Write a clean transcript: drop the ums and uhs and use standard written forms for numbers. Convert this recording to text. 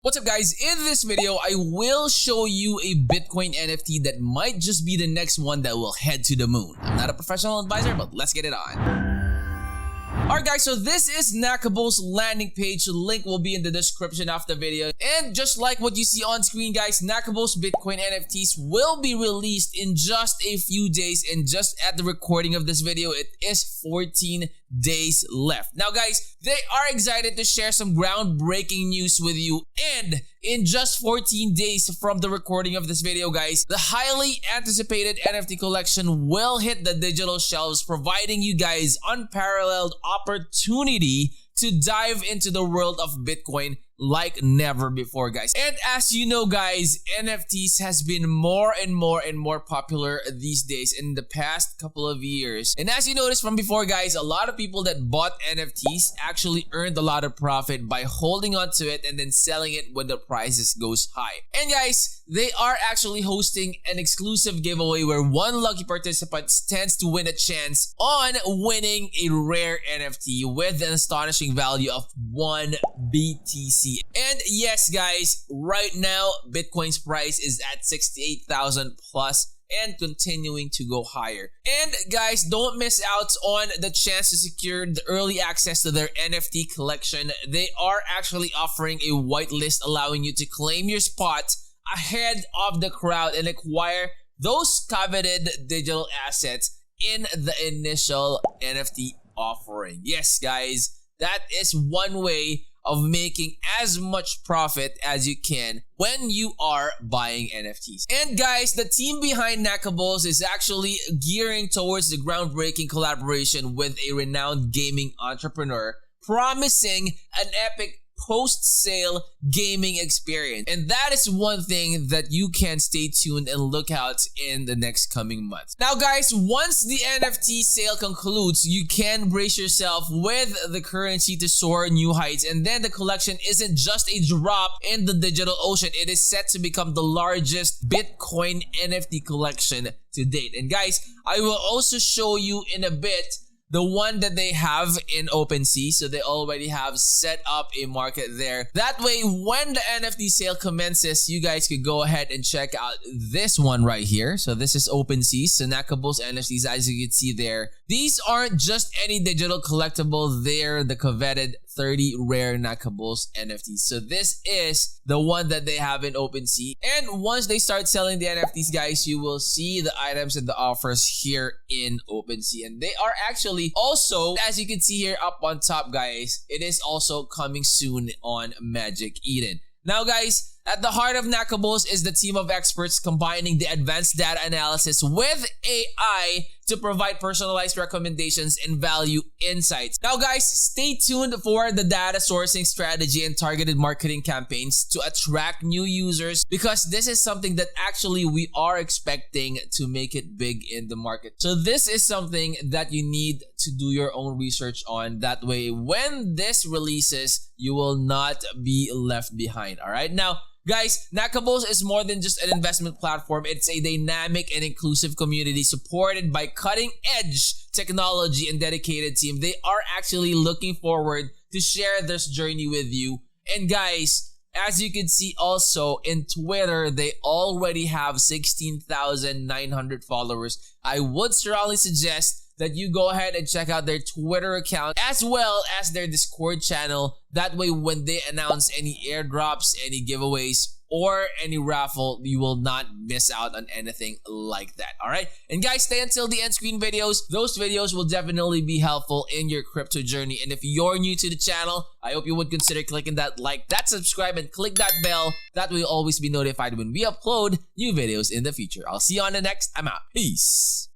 What's up guys, in this video I will show you a Bitcoin NFT that might just be the next one that will head to the moon. I'm not a professional advisor, but let's get it on. Alright guys, so this is NAKABULLS landing page. Link will be in the description of the video. And just like what you see on screen guys, NAKABULLS Bitcoin NFTs will be released in just a few days, and just at the recording of this video it is 14 days left. Now guys, they are excited to share some groundbreaking news with you, and in just 14 days from the recording of this video guys, the highly anticipated NFT collection will hit the digital shelves, providing you guys unparalleled opportunity to dive into the world of Bitcoin like never before guys. And as you know guys, NFTs has been more and more popular these days in the past couple of years. And as you noticed from before guys, a lot of people that bought NFTs actually earned a lot of profit by holding on to it and then selling it when the prices goes high. And guys, they are actually hosting an exclusive giveaway where one lucky participant stands to win a chance on winning a rare NFT with an astonishing value of 1 BTC. And yes guys, right now Bitcoin's price is at 68,000 plus and continuing to go higher. And guys, don't miss out on the chance to secure the early access to their NFT collection. They are actually offering a whitelist allowing you to claim your spot ahead of the crowd and acquire those coveted digital assets in the initial NFT offering. Yes guys, that is one way of making as much profit as you can when you are buying NFTs. And guys, the team behind NAKABULLS is actually gearing towards the groundbreaking collaboration with a renowned gaming entrepreneur, promising an epic post-sale gaming experience. And that is one thing that you can stay tuned and look out in the next coming months. Now guys, once the NFT sale concludes, you can brace yourself with the currency to soar new heights, and then the collection isn't just a drop in the digital ocean, it is set to become the largest Bitcoin NFT collection to date. And guys, I will also show you in a bit the one that they have in OpenSea. So they already have set up a market there. That way, when the NFT sale commences, you guys could go ahead and check out this one right here. So this is OpenSea, so NAKABULLS NFTs, as you can see there. These aren't just any digital collectible, they're the coveted 30 rare NAKABULLS NFTs. So this is the one that they have in OpenSea. And once they start selling the NFTs, guys, you will see the items and the offers here in OpenSea. And they are actually also, as you can see here up on top, guys, it is also coming soon on Magic Eden. Now guys, at the heart of NAKABULLS is the team of experts combining the advanced data analysis with AI to provide personalized recommendations and value insights. Now guys, stay tuned for the data sourcing strategy and targeted marketing campaigns to attract new users, because this is something that actually we are expecting to make it big in the market. So this is something that you need to do your own research on. That way, when this releases, you will not be left behind. All right. Now, guys, NAKABULLS is more than just an investment platform. It's a dynamic and inclusive community supported by cutting-edge technology and dedicated team. They are actually looking forward to share this journey with you. And guys, as you can see also in Twitter, they already have 16,900 followers. I would strongly suggest that you go ahead and check out their Twitter account as well as their Discord channel. That way, when they announce any airdrops, any giveaways, or any raffle, you will not miss out on anything like that. All right. And guys, stay until the end screen videos. Those videos will definitely be helpful in your crypto journey. And if you're new to the channel, I hope you would consider clicking that like, that subscribe, and click that bell. That way you'll always be notified when we upload new videos in the future. I'll see you on the next. I'm out. Peace.